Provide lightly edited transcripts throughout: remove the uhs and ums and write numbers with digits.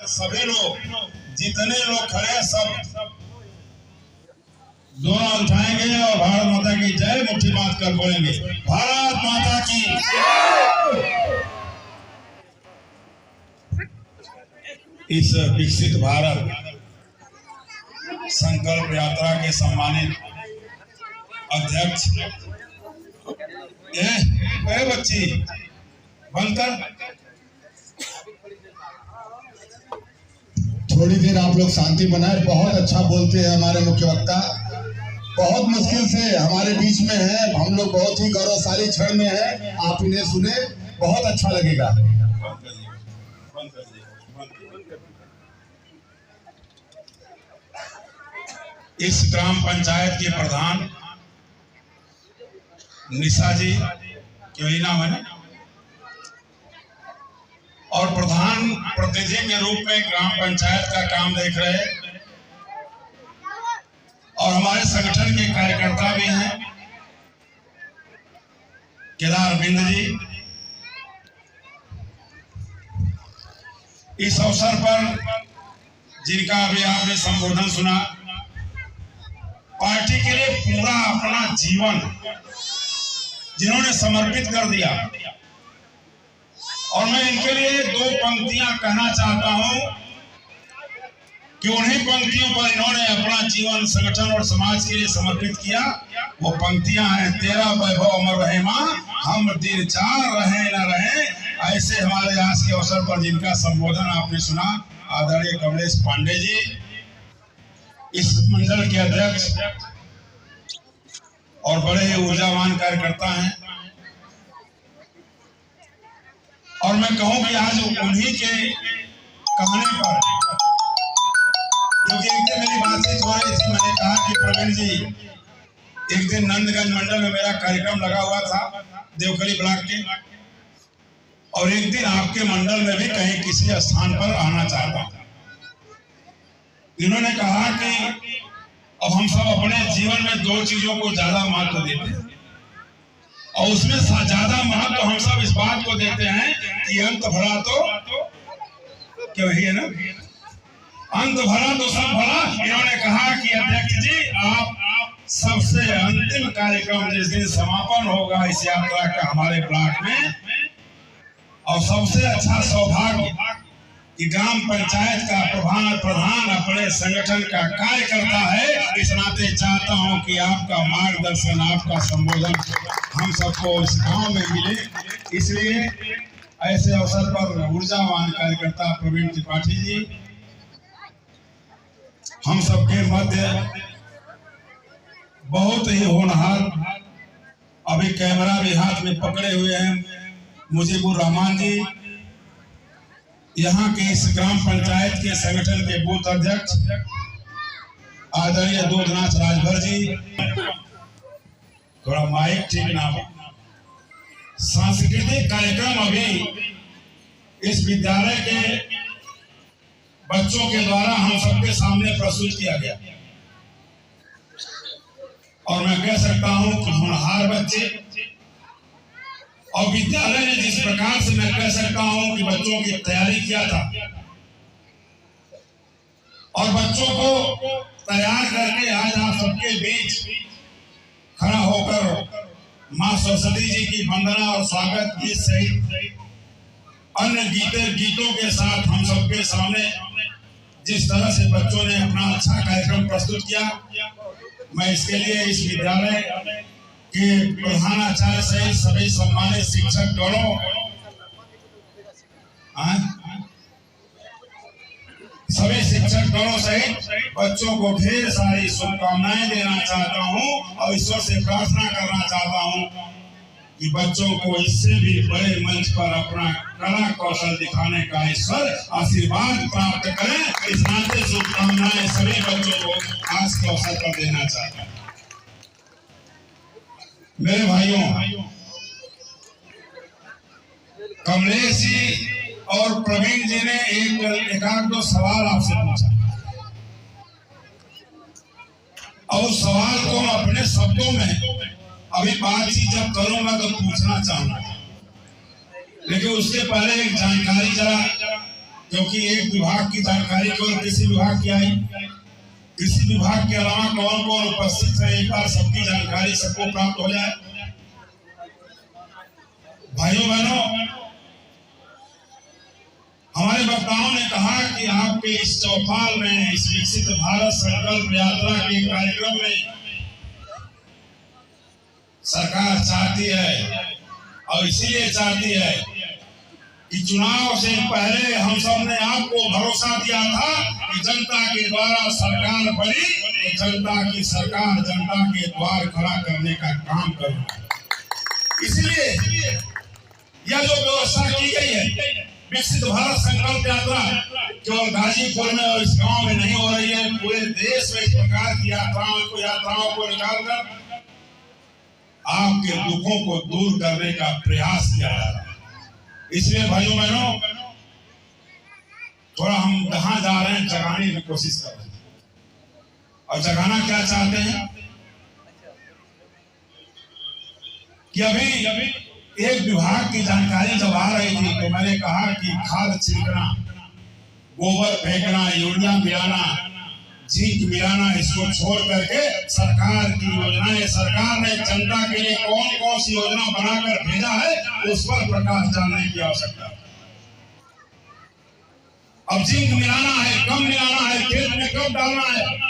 सभी लोग जितने लोग खड़े हैं सब दोनों उठाएंगे और भारत माता की जय मुट्ठी बांध कर बोलेंगे भारत माता की। इस विकसित भारत संकल्प यात्रा के सम्मानित अध्यक्ष बच्ची बनकर थोड़ी देर आप लोग शांति बनाए। बहुत अच्छा बोलते हैं हमारे मुख्य वक्ता, बहुत मुश्किल से हमारे बीच में है, हम लोग बहुत ही गौरवशाली क्षण में है। आप इन्हें सुने, बहुत अच्छा लगेगा। इस ग्राम पंचायत के प्रधान निशा जी, क्यों ही नाम है ना, और प्रधान प्रतिनिधि के रूप में ग्राम पंचायत का काम देख रहे हैं और हमारे संगठन के कार्यकर्ता भी हैं केदार बिंद जी। इस अवसर पर जिनका अभी आपने संबोधन सुना, पार्टी के लिए पूरा अपना जीवन जिन्होंने समर्पित कर दिया, और मैं इनके लिए दो पंक्तियां कहना चाहता हूं कि उन्हीं पंक्तियों पर इन्होंने अपना जीवन संगठन और समाज के लिए समर्पित किया। वो पंक्तियां हैं, तेरा वैभव अमर रहे मां, हम दिन चार रहे न रहे। ऐसे हमारे आज के अवसर पर जिनका संबोधन आपने सुना, आदरणीय कमलेश पांडे जी, इस मंडल के अध्यक्ष और बड़े ऊर्जावान कार्यकर्ता हैं। और मैं कहूं कि आज उन्हीं के कहने पर, क्योंकि एक दिन मेरी बातचीत हो रही थी, मैंने कहा कि प्रवीण जी, एक दिन नंदगंज मंडल में मेरा कार्यक्रम लगा हुआ था देवकली ब्लॉक के, और एक दिन आपके मंडल में भी कहीं किसी स्थान पर आना चाहता हूं। इन्होंने कहा कि अब हम सब अपने जीवन में दो चीजों को ज्यादा महत्व देते हैं, और उसमें ज्यादा महत्व हम सब इस बात को देते हैं कि अंत भरा तो क्या वही है ना, अंत भरा तो सब भरा। इन्होंने कहा कि अध्यक्ष जी, आप सबसे अंतिम कार्यक्रम जिस दिन समापन होगा इस यात्रा का हमारे ब्लॉक में, और सबसे अच्छा सौभाग्य कि ग्राम पंचायत का प्रधान अपने संगठन का कार्यकर्ता है, इस नाते चाहता हूं कि आपका मार्गदर्शन, आपका संबोधन हम सबको इस गांव में मिले। इसलिए ऐसे अवसर पर ऊर्जावान कार्यकर्ता प्रवीण त्रिपाठी जी हम सबके मध्य बहुत ही होनहार, अभी कैमरा भी हाथ में पकड़े हुए हैं, मुजीबुर रहमान जी, यहाँ के इस ग्राम पंचायत के संगठन के बूथ अध्यक्ष आदरणीय दूधनाथ राजभर जी, थोड़ा माइक ठीक ना हो। सांस्कृतिक कार्यक्रम अभी इस विद्यालय के बच्चों के द्वारा हम सबके सामने प्रस्तुत किया गया, और मैं कह सकता हूं कि होनहार बच्चे, और विद्यालय ने जिस प्रकार से मैं कह सकता हूं कि बच्चों की तैयारी किया था, और बच्चों को तैयार करके आज आप सबके बीच खड़ा होकर मां सरस्वती जी की वंदना और स्वागत गीत सहित अन्य गीतों के साथ हम सबके सामने जिस तरह से बच्चों ने अपना अच्छा कार्यक्रम प्रस्तुत किया, मैं इसके लिए इस विद्यालय के प्रधानाचार्य सहित सभी सम्मानित शिक्षक गणों, सभी शिक्षक गणों सहित बच्चों को ढेर सारी शुभकामनाएं देना चाहता हूं, और ईश्वर से प्रार्थना करना चाहता हूं कि बच्चों को इससे भी बड़े मंच पर अपना कला कौशल दिखाने का ईश्वर आशीर्वाद प्राप्त करें। इस नाते शुभकामनाएं सभी बच्चों को आज के अवसर पर देना चाहता हूं। मेरे भाइयों, कमलेश जी और प्रवीण जी ने एक आध दो सवाल आपसे पूछा, और उस सवाल को मैं अपने शब्दों में अभी बातचीत जब करूंगा तो पूछना चाहूंगा, लेकिन उसके पहले एक जानकारी जरा क्योंकि एक विभाग की जानकारी केवल कृषि विभाग की आई। कृषि विभाग के अलावा कौन कौन उपस्थित है, एक बार सबकी जानकारी सबको प्राप्त हो जाए। भाइयों बहनों, हमारे वक्ताओं ने कहा कि आपके इस चौपाल में, इस विकसित भारत संकल्प यात्रा के कार्यक्रम में सरकार चाहती है और इसीलिए चाहती है कि चुनाव से पहले हम सब ने आपको भरोसा दिया था कि जनता के द्वारा सरकार बनी तो जनता की सरकार जनता के द्वार खड़ा करने का काम करेगी। इसलिए यह जो व्यवस्था की गई है विकसित भारत संकल्प यात्रा केवल गाजीपुर में और इस गांव में नहीं हो रही है, पूरे देश में इस प्रकार की यात्राओं को निकालकर आपके दुखों को दूर करने का प्रयास किया जा रहा है। इसलिए भाइयों बहनों, थोड़ा हम जहां जा रहे हैं जगाने की कोशिश कर रहे हैं। और जगाना क्या चाहते हैं कि अभी एक विभाग की जानकारी जब आ रही थी तो मैंने कहा कि खाद छिड़कना, गोबर फेंकना, यूरिया मिलाना, जिंक मिलाना, इसको छोड़ करके सरकार की योजनाएं, सरकार ने जनता के लिए कौन कौन सी योजना बनाकर भेजा है उस पर प्रकाश डालने की आवश्यकता है। अब जिंक मिलाना है, कब मिलाना है, खेत में कब डालना है,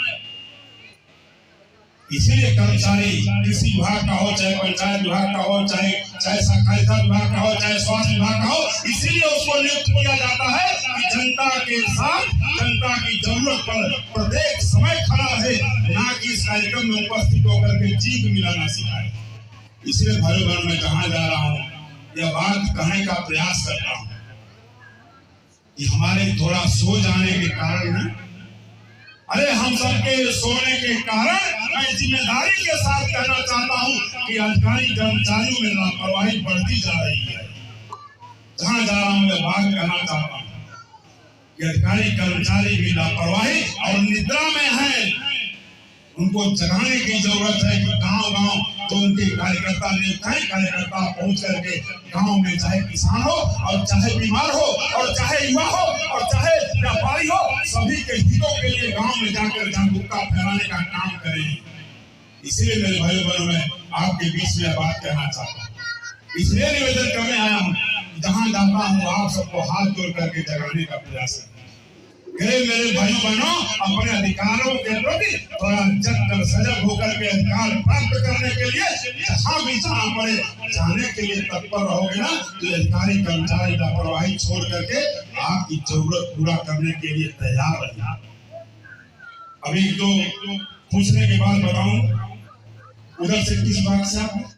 इसीलिए कर्मचारी कृषि विभाग का हो, चाहे पंचायत विभाग का हो, चाहे सहकारिता विभाग का हो, चाहे स्वास्थ्य विभाग का हो, इसीलिए उसको नियुक्त किया जाता है कि जनता के साथ जनता की जरूरत पर प्रत्येक समय खड़ा रहे, ना कि इस कार्यक्रम में उपस्थित होकर के जिंक मिलाना सिखाए। इसलिए भाइयों बहनों, मैं जहां जा रहा हूं यह बात कहने का प्रयास करता हूं कि हमारे थोड़ा सो जाने के कारण, अरे हम सबके सोने के कारण मैं जिम्मेदारी के साथ कहना चाहता हूं कि अधिकारी कर्मचारियों में लापरवाही बढ़ती जा रही है। जहां जा रहा हूं मैं बात कहना चाहता हूं कि अधिकारी कर्मचारी भी लापरवाही और निद्रा में है। उनको जगाने की जरूरत है कि गांव-गांव तो उनके कार्यकर्ता नियुक्त हैं, कार्यकर्ता पहुंच करके गांव में चाहे किसान हो और चाहे बीमार हो और चाहे युवा हो और चाहे व्यापारी हो, सभी के हितों के लिए गांव में जाकर जागरूकता फैलाने का काम करें। इसलिए मेरे भाइयों बहनों, मैं आपके बीच में बात कहना चाहता हूँ, इसलिए निवेदन करने आया हूँ, जहां जाता हूँ आप सबको हाथ जोड़ करके जगाने का प्रयास है। मेरे भाइयों बहनों, अपने अधिकारों के प्रति थोड़ा जगकर सजग होकर के अधिकार प्राप्त करने के लिए जहां भी जाना पड़े जाने के लिए तत्पर रहोगे ना, तो अधिकारी कर्मचारी लापरवाही छोड़ करके आपकी जरूरत पूरा करने के लिए तैयार रहेगा। अभी तो पूछने के बाद बताऊं, उधर से किस बात से आप